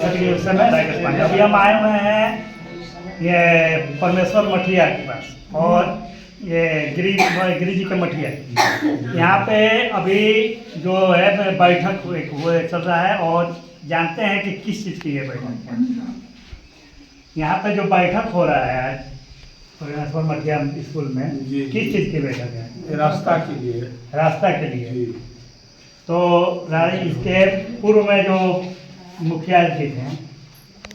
उस समय राकेश पांडे। अभी हम आए हुए हैं ये परमेश्वर मठिया के पास और ये गिरी जी का मठिया। यहाँ पे अभी जो है बैठक वो चल रहा है और जानते हैं कि किस चीज़ की है बैठक। यहाँ पे जो बैठक हो रहा है आज परमेश्वर मठिया स्कूल में किस चीज़ की बैठक है? रास्ता के लिए। रास्ता के लिए। तो इसके पूर्व में जो मुखिया जी थे,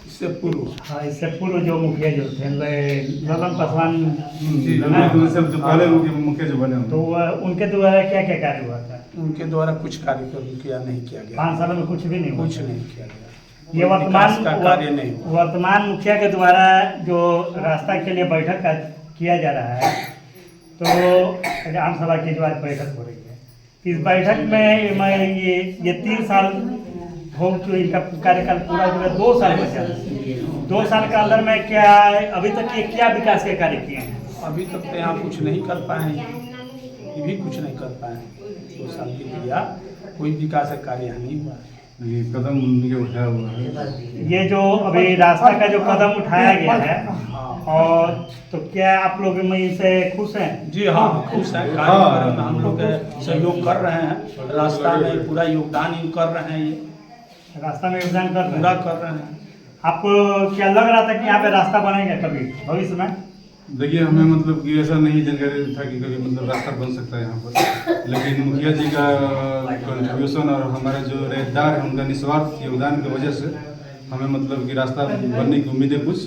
इससे पूर्व, हाँ इससे पूर्व जो मुखिया जो थे ललन पासवान जी जो पहले मुखिया जो बने, तो उनके द्वारा क्या क्या कार्य हुआ था? उनके द्वारा कुछ कार्यक्रम किया नहीं किया गया। 5 सालों में कुछ भी नहीं हुआ? कुछ नहीं किया गया। ये वर्तमान मुखिया के द्वारा जो रास्ता के लिए बैठक किया जा रहा है, तो आम सभा की जो आज बैठक हो रही है, इस बैठक में मैं ये 3 साल हो चुके, इनका कार्यकाल पूरा हो गया, 2 साल बचा। 2 साल के अंदर में क्या अभी तक ये क्या विकास के कार्य किए हैं? अभी तक तो यहाँ कुछ नहीं कर पाए हैं, ये भी कुछ नहीं कर पाए हैं। 2 साल की क्रिया कोई विकास का कार्य यहाँ नहीं हुआ है। ये कदम उनके उठाया हुआ है। ये जो अभी रास्ता का जो कदम उठाया गया है, और तो क्या आप लोग इनसे खुश हैं? जी हाँ, खुश हैं। कार्यक्रम में हम लोग सहयोग कर रहे हैं, रास्ता में पूरा योगदान कर रहे हैं। ये रास्ता में योगदान कर पूरा कर रहे हैं। आपको क्या लग रहा था कि यहाँ पे रास्ता बनेगा कभी भविष्य में? देखिए, हमें मतलब कि ऐसा नहीं जानकारी था कि कभी मतलब रास्ता बन सकता है यहाँ पर, लेकिन मुखिया जी का कंट्रीब्यूशन और हमारे जो रेहदार हैं उनका निस्वार्थ योगदान की वजह से हमें मतलब कि रास्ता बनने की उम्मीदें कुछ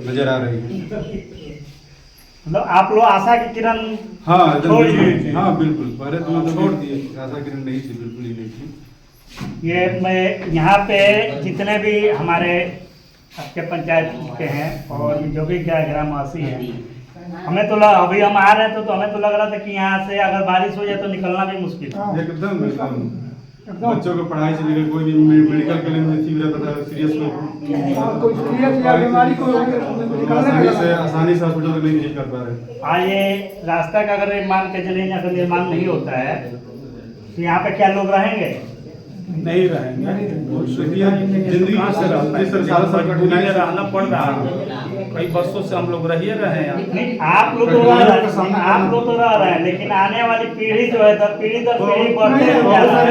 नजर आ रही है। मतलब आप लोग आशा की किरण? हाँ हाँ बिल्कुल, पहले तो मतलब छोड़ दिए, आशा किरण नहीं थी, बिल्कुल ही नहीं थी। ये मैं यहाँ पे जितने भी हमारे आपके पंचायत के हैं और जो भी ग्रामवासी हैं, हमें तो अभी हम आ रहे थे तो हमें तो लग रहा था कि यहाँ से अगर बारिश हो जाए तो निकलना भी मुश्किल है। एकदम बच्चों को पढ़ाई से लेकर कोई भी मेडिकल के लिए रहता था, सीरियस आसानी से हॉस्पिटल नहीं विजिट कर पा रहे। ये रास्ता का अगर मान के चले अगर निर्माण नहीं होता है तो यहाँ पे क्या लोग रहेंगे? नहीं रहेंगे। जिंदगी रहना पड़ रहा है, कई वर्षों से हम लोग रह रहे हैं। आप लोग तो रह रहे हैं, लेकिन आने वाली पीढ़ी जो है पीढ़ी दर पीढ़ी बढ़ते जा रहा है।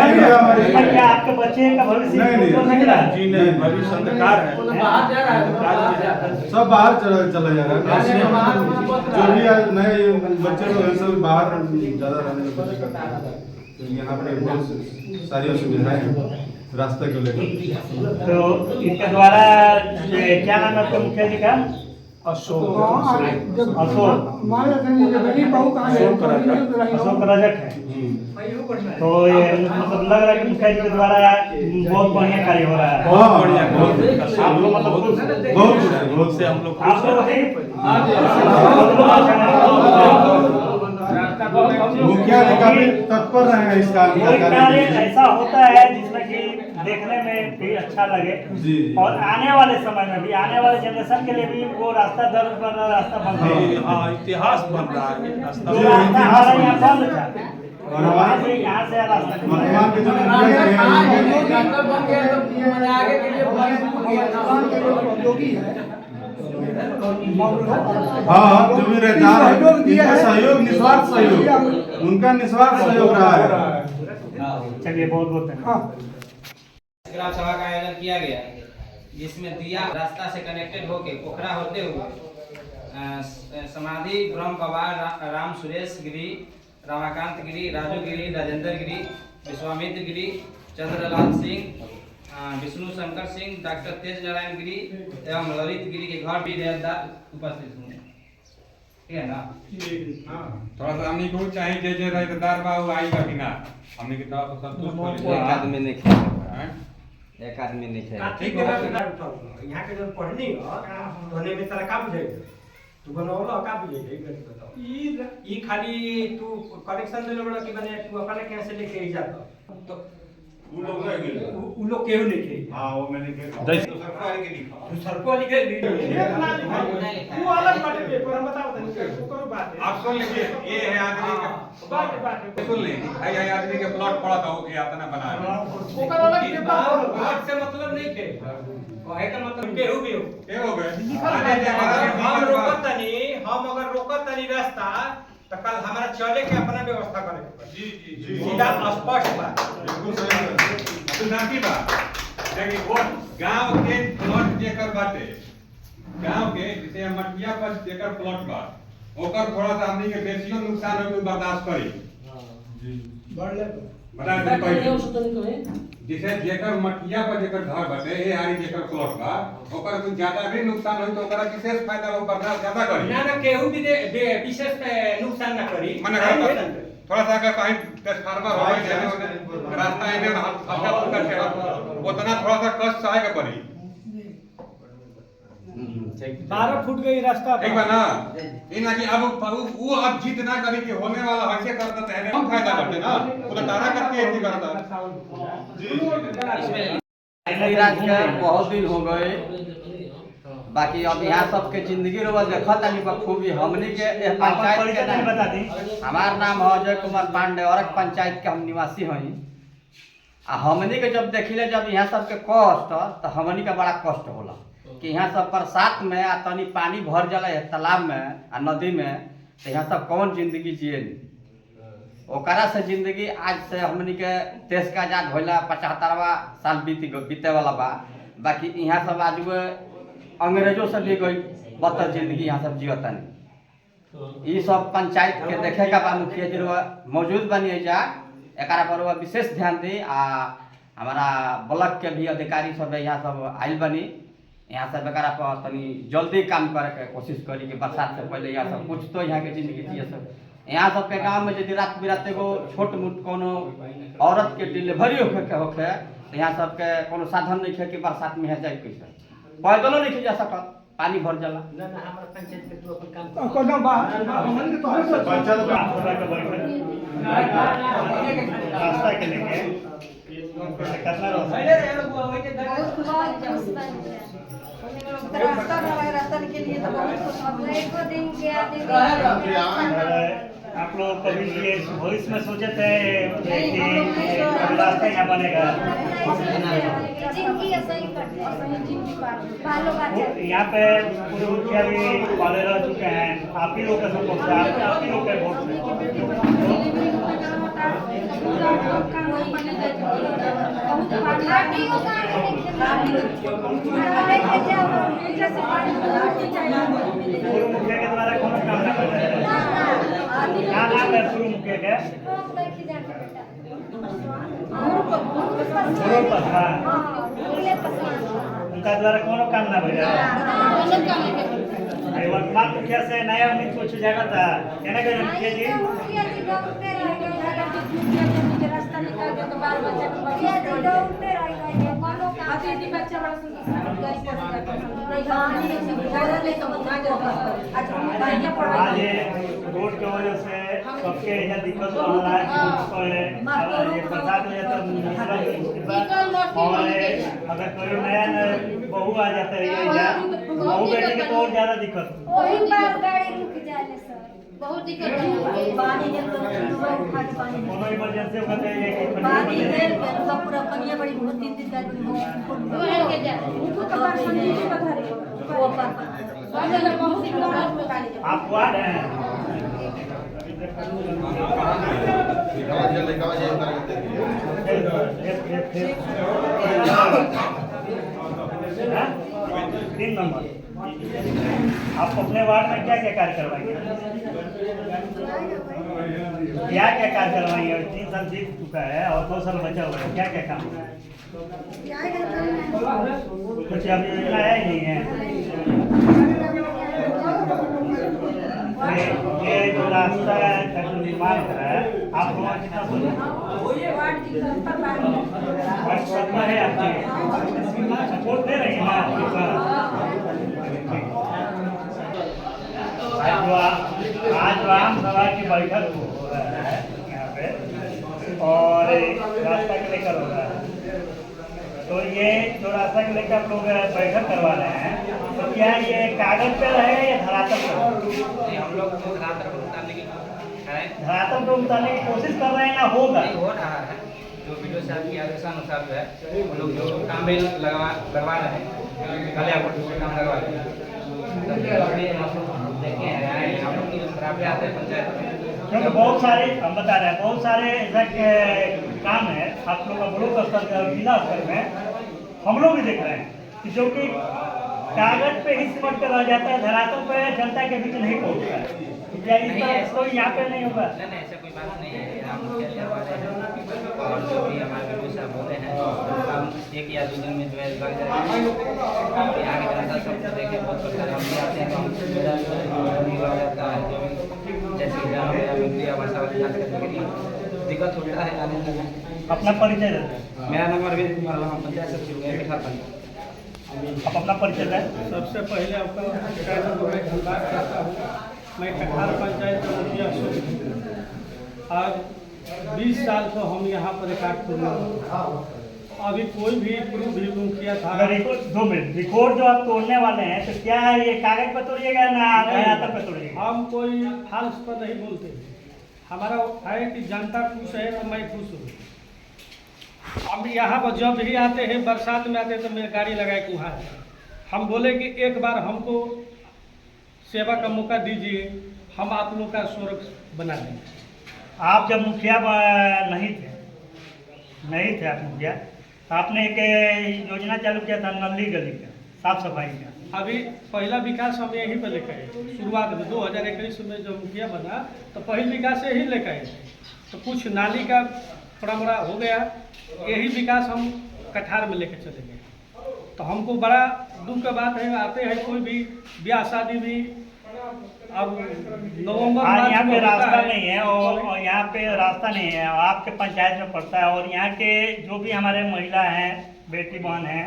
क्या आपके बच्चे का भविष्य नहीं रहा? जी नहीं, भविष्य अंधकार है। सब बाहर चला जा रहा है। जो भी नए बच्चे लोग हैं सब बाहर ज्यादा रहने की कोशिश करते हैं। तो यहाँ पे बहुत सारी असुविधाएं हैं रास्ते को लेकर। तो इनके द्वारा क्या नाम है आपके मुखिया जी का? अशोक रजक है। तो ये मतलब लग रहा है कि मुखिया जी के द्वारा बहुत बढ़िया कार्य हो रहा है। बहुत बढ़िया। आप लोग मतलब बहुत से हम लोग मुखिया जी काफी तत्पर रहे हैं इस कार्य ऐसा होता है जिसमें कि देखने में भी अच्छा लगे जी। और आने वाले समय में भी, आने वाले जनरेशन के लिए भी वो रास्ता दर्ज बन रहा, रास्ता बन रहा है। हाँ, इतिहास बन रहा है रास्ता। जो रास्ता हमारे यहाँ बंद था और वहाँ से यहाँ से रास्ता वर्तमान के जो हाँ जो भी रहदार है उनका सहयोग, निस्वार्थ सहयोग, उनका निस्वार्थ सहयोग रहा है। चलिए बहुत बहुत धन्यवाद। ग्राम सभा का आयोजन किया गया, जिसमें दिया रास्ता से कनेक्टेड होके पोखरा होते हुए समाधि ब्रह्म बाबा राम सुरेश गिरी, रमाकांत गिरी, राजू गिरी, राजेंद्र गिरी, विश्वामित्र गिरी, चंद्रलाल सिंह, विष्णु शंकर सिंह, डॉक्टर तेज नारायण गिरी एवं ललित गिरी के घर भी उपस्थित होंगे। ठीक है ना? थोड़ा सा हमने को चाहिए जे रहदार बा वो आई का बिना हमने के तो संतुष्ट हो। एक आदमी नहीं खेलेगा, एक आदमी नहीं खेलेगा। ठीक है। यहाँ के जब पढ़नी होने में तरह का बुझेगा, तू बनौलो का बुझेगा, एक गलत बताओ। ई खाली तू कनेक्शन दे लोड़ा कि बने तू अपने कैसे लेके ही जाता, तो वो लोग रह गए, उ लोग केहू नहीं थे। हाँ वो मैंने सरको वाले के लिखो तू सरको वाली के वो अलग बात है, पेपर हम बताओ तनी ओकरो बात है। आप सुन लीजिए, ये है आदमी का सुन ले, भाई ये आदमी के प्लॉट पड़ा था, ये अपना बना है। ओकर अलग पेपर बात से मतलब नहीं थे, कहे का मतलब केहू भी हो। ये हो गए हम रोकत तनी रास्ता तो कल हमारा चले के अपना व्यवस्था करे के पड़ी। जी जी जी सीधा स्पष्ट बात। बिल्कुल सही बात। तो नाकी बात देखिए, वो गांव के प्लॉट जेकर बाटे, गांव के जैसे मटिया पर जेकर प्लॉट बा, ओकर थोड़ा सा हमनी के बेसियो नुकसान हो बर्दाश्त करी। बता दे पहले जैसे जेकर मटिया पर जेकर घर बाटे, ये हारी जेकर प्लॉट बा, ओकर कुछ ज्यादा भी नुकसान होई तो ओकरा विशेष फायदा हो बर्दाश्त ज्यादा करी। ना केहू भी विशेष नुकसान ना करी। माने थोड़ा सा अगर कहीं ट्रांसफार्मर हो गए रास्ता इधर हल्का फुल्का से उतना थोड़ा सा कष्ट सहे के पड़ी। 12 फुट गई रास्ता एक बार ना ये ना कि अब वो अब जिद ना करी कि होने वाला ऐसे करता तो है हम फायदा करते ना, वो तो तारा करके ऐसे करता। राज के बहुत दिन हो गए, बाकी अब यहाँ सबके जिंदगी रोबा देखत आनी बखूबी। हमनी के पंचायत के नाम बता दी। हमार नाम है अजय कुमार पांडे और पंचायत के हम निवासी हई। आ हमनी के जब देखिले जब यहाँ सबके कष्ट तो हमनी के बड़ा कष्ट होला कि यहाँ सब बरसात में आ तनी पानी भर जाला है तालाब में आ नदी में, तो यहाँ सब कौन जिंदगी जिए। ओकरा से जिंदगी आज से हमनी के देश का आजाद होला 75वां साल बीते वाला बा। बाकी यहाँ सब आज वो अंग्रेजों से भी गई बदतर जिंदगी यहाँ सब जियतनी। ये सब पंचायत के देखे का बा, मुखिया जी मौजूद बनी जा, एकरा पर विशेष ध्यान दी। आ हमारा ब्लॉक के भी अधिकारी सब यहाँ सब आयल बनी, यहाँ सब एकरा पर तनी जल्दी काम करे के कोशिश करी कि बरसात से पहले यहाँ सब कुछ तो यहाँ के जिंदगी जिए सब। यहाँ सब के गाँव में यदि रात बिरात एगो छोट मोट कोनो औरत के डिलीवरी होखे तो यहाँ सब के कोनो साधन नहीं है कि बरसात में है जाए कैसे, पैदलों नहीं जा सकत, पानी भर जाला। ना हमारा पंचायत में तू अपन काम कोनो बात हमन के तोहर से पंचायत का रास्ता के लेके कितना रास्ता के लिए तो बहुत दिन के आप लोग कभी ये भविष्य में सोचे थे कि रास्ता यहाँ बनेगा? यहाँ पे पूरे मुखिया भी वाले रह चुके हैं, आप ही लोग का सपोर्ट से, आप ही लोग के वोट से पूर्व मुखिया के द्वारा कौन काम ना कर रहे हैं? क्या नाम है पूर्व मुखिया के? उनका द्वारा कौन काम ना हो रहा है? वर्तमान मुखिया से नया उम्मीद कुछ जागा था क्या ना करें मुखिया जी? आज रोड की वजह से सबके यहाँ दिक्कत हो रहा है, ये बरसात हो जाता है और अगर कोई नया बहू आ जाता है या बहू बेटी के तो और ज्यादा दिक्कत बहुत दिक्कत है। पानी कोनो इमरजेंसी होगा तो ये पानी है सब पूरा पनिया बड़ी बहुत दिन का वो है के जा उनको तो बार समझी नहीं बता रहे वो पर आप वार्ड हैं? हाँ? 3 नंबर। आप अपने वार्ड में क्या क्या कार्य करवाएंगे? क्या क्या कार्य करवाएंगे? 3 साल बीत चुका है और 2 साल बचा हुआ है, क्या क्या काम? कुछ अभी योजना है ही नहीं है। ये जो रास्ता का जो निर्माण हो रहा है, आप लोगों का कितना सपना है? आपकी सपोर्ट दे रही है ना आज आम सभा की बैठक हो रहा है यहाँ पे और रास्ता के लेकर हो रहा है। तो ये जो रास्ता को लेकर आप लोग बैठक करवा रहे हैं, तो क्या ये कागज पे रहेगा या धरातल पे? हम लोग तो धरातल पर उतारने की है, धरातल पे उतारने की कोशिश कर रहे हैं ना होगा? नहीं हो रहा है। जो वीडियो साहब की आदेशानुसार जो है हम लोग जो काम में लगवा रहे हैं, कल आपको काम लगवा रहे हैं, देखे हैं हम लोग की खराबी आते हैं पंचायत में, क्योंकि बहुत सारे हम बता रहे हैं, बहुत सारे ऐसा काम है आप लोग का ब्लॉक स्तर पे और जिला स्तर में हम लोग भी देख रहे हैं कि जो कि कागज पे ही सिमट कर रह जाता है, धरातल पे जनता के बीच नहीं पहुंचता है। क्या इस तरह कोई यहाँ पे नहीं होगा? नहीं नहीं ऐसा कोई बात नहीं है। हम क्या करवा रहे हैं और जो भी हमारे वीडियो साहब बोले हैं हम 1 या 2 दिन में जो है लग जाएगा। यहाँ के जनता सब देखिए बहुत प्रकार हम भी आते हैं, हम हो जाता है जो जैसे मंत्री आवास वाली जांच करने के लिए दिक्कत होता है आने में। अपना परिचय देते हैं। मेरा नाम अरविंद कुमार, हम पंचायत सचिव हैं बिहार पंचायत। आप अपना परिचय दें। सबसे पहले आपका मैं धन्यवाद करता हूँ। मैं कठार पंचायत का मुखिया हूँ। आज 20 साल से हम यहाँ पर रिकॉर्ड तोड़ने, अभी कोई भी प्रूफ भी मुखिया था। अगर 2 मिनट रिकॉर्ड जो आप तोड़ने वाले हैं, तो क्या ये कागज पर तोड़िएगा ना धरातल पर तोड़िएगा? हम कोई फाल्स पर नहीं बोलते। हमारा है कि जनता खुश है तो मैं खुश हूँ। अब यहाँ पर जब भी आते हैं, बरसात में आते हैं तो मेरी गाड़ी लगाए के वहाँ हम बोले कि एक बार हमको सेवा का मौका दीजिए, हम आप लोग का स्वर्ग बना देंगे। आप जब मुखिया नहीं थे आप मुखिया, आपने एक योजना चालू किया था नली गली का साफ सफाई का। अभी पहला विकास हम यहीं पर लेकर आए। शुरुआत में 2021 में जब मुखिया बना तो पहले विकास यही लेकर आए। तो कुछ नाली का परम्परा हो गया, यही विकास हम कठार में लेकर चले गए। तो हमको बड़ा दुख का बात है, आते हैं कोई भी ब्याह शादी भी अब नवंबर यहाँ पे रास्ता नहीं है और यहाँ पे रास्ता नहीं है, आपके पंचायत में पड़ता है। और यहाँ के जो भी हमारे महिला हैं, बेटी बहन हैं,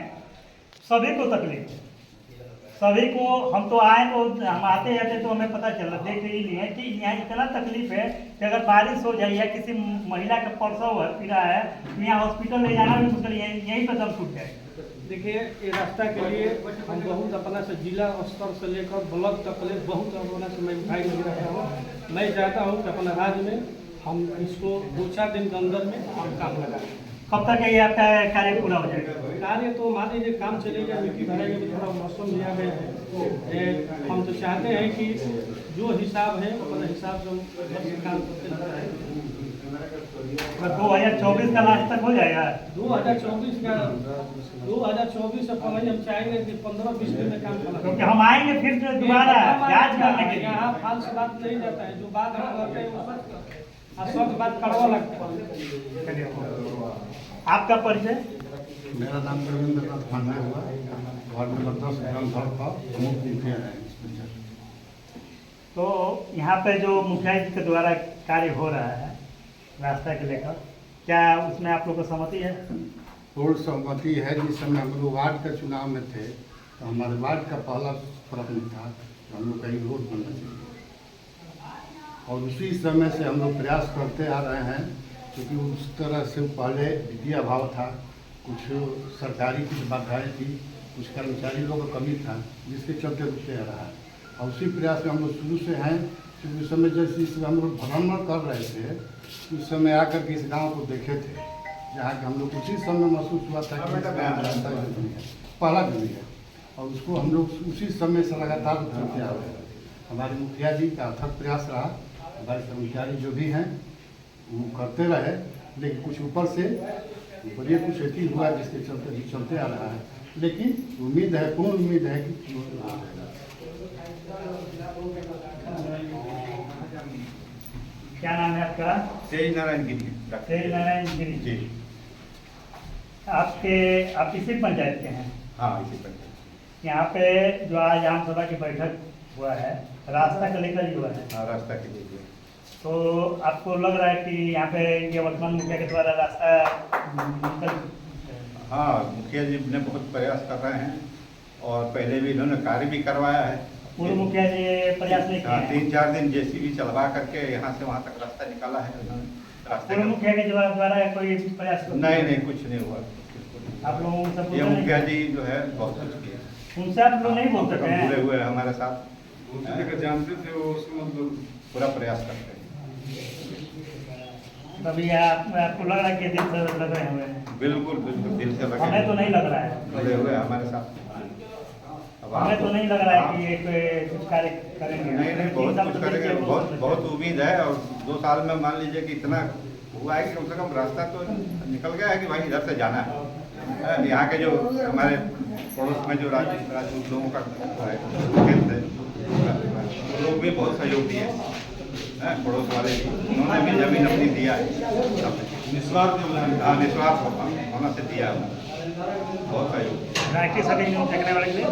सभी को तकलीफ है, सभी को। हम तो आए तो हम आते जाते तो हमें पता चला, देख ही लिए कि यहाँ इतना तकलीफ है कि अगर बारिश हो जाए या किसी महिला का प्रसव पीड़ा है तो यहाँ हॉस्पिटल ले जाना भी मुश्किल, यहीं पर दम छूट जाएगा। देखिए ये रास्ता के लिए हम बहुत अपना से जिला स्तर से लेकर ब्लॉक तक बहुत अपना से मैं उठाई लगी रहा हूँ। मैं चाहता हूँ कि अपने राज्य में हम इसको 2-4 दिन के अंदर में हम काम लगाएं। कब तक ये आपका कार्य पूरा हो जाएगा? कार्य तो मान लीजिए काम चलेगा, मिट्टी भरेगा तो थोड़ा मौसम लिया गया है। हम तो चाहते हैं कि जो हिसाब है अपने हिसाब से हम काम करते रहता है। 2024 का लास्ट तक हो जाएगा। 2024 से पहले हम चाहेंगे कि 15-20 दिन में काम करना, क्योंकि हम आएंगे फिर से दोबारा जांच करने के लिए। यहाँ फाल्स बात नहीं जाता है, जो बात हम करते हैं वो सच बात कड़वा लगता है। आपका परिचय? मेरा नाम रविंद्र नाथ पांडे हुआ, वार्ड नंबर 10 ग्राम का प्रमुख मुखिया है। तो यहाँ पे जो मुखिया जी के द्वारा कार्य हो रहा है रास्ता के लेकर, क्या उसमें आप लोग को सहमति है? पूर्ण सहमति है। जिस समय हम लोग वार्ड के चुनाव में थे तो हमारे वार्ड का पहला प्रश्न था कि हम लोग का रोड बनना चाहिए, और उसी समय से हम लोग प्रयास करते आ रहे हैं। क्योंकि उस तरह से पहले वित्तीय अभाव था, कुछ सरकारी कुछ बाधाएँ थी, कुछ कर्मचारी लोगों का कमी था, जिसके चलते रुकते आ रहा है। और उसी प्रयास में हम लोग शुरू से हैं। क्योंकि उस समय जैसे इस हम लोग भ्रमण कर रहे थे, उस समय आकर के इस गांव को देखे थे, जहाँ के हम लोग उसी समय महसूस हुआ था कि इस गाँव में रास्ता जरूरी है, पहला भी है। और उसको हम लोग उसी समय से लगातार चलते आ रहे हैं। हमारे मुखिया जी का अथक प्रयास रहा, हमारे कर्मचारी जो भी हैं वो करते रहे, लेकिन कुछ ऊपर से ये कुछ ऐसी हुआ जिसके चलते भी चलते आ रहा है। लेकिन उम्मीद है, पूर्ण उम्मीद है कि हो जाएगा। क्या नाम है आपका? तेज नारायण गिरी। तेज नारायण गिरी जी। आप इसी पंचायत के हैं? हाँ, इसी पंचायत। यहाँ पे जो आज आम सभा की बैठक हुआ है, रास्ता को लेकर ही हुआ है। हाँ, रास्ता के लिए। तो आपको लग रहा है कि यहाँ पे ये वर्तमान मुखिया के द्वारा रास्ता हाँ, मुखिया जी ने बहुत प्रयास कर रहे हैं और पहले भी इन्होंने कार्य भी करवाया है। पूर्व मुखिया जी प्रयास नहीं किए? 3-4 दिन जेसीबी चलवा करके यहाँ से वहाँ तक रास्ता निकाला है उन्होंने। पूर्व मुखिया के द्वारा कोई प्रयास नहीं, कुछ नहीं हुआ। आप लोग उनसे ये पूछे मुखिया नहीं? जी जो है बहुत कुछ किए, उनसे आप लोग नहीं बोल सकते जुड़े हैं? हुए हैं हमारे साथ, दूसरे का जानते थे वो उसको मतलब पूरा प्रयास करते हैं। तभी आपको लग रहा है कि दिल से लग रहे हैं? बिल्कुल बिल्कुल दिल से लगे, हमें तो नहीं लग रहा है, जुड़े हुए हैं हमारे साथ। अब हमें तो आप- नहीं लग रहा है कि ये कोई कुछ कार्य करेंगे। नहीं नहीं, बहुत एकदम कुछ से करेंगे, देखिए, बहुत बहुत उम्मीद है। और 2 साल में मान लीजिए कि इतना हुआ है कि कम से कम रास्ता तो निकल गया है कि भाई इधर से जाना है। यहाँ के जो हमारे पड़ोस में जो राजपूत लोगों का है खेत है, वो लोग भी बहुत सहयोग दिए हैं, पड़ोस वाले भी, उन्होंने भी जमीन अपनी दिया है, निस्वार्थ योगदान। हाँ निस्वार्थ होना से दिया है, बहुत सहयोग। राष्ट्रीय सभी न्यूज़ देखने वाले के लिए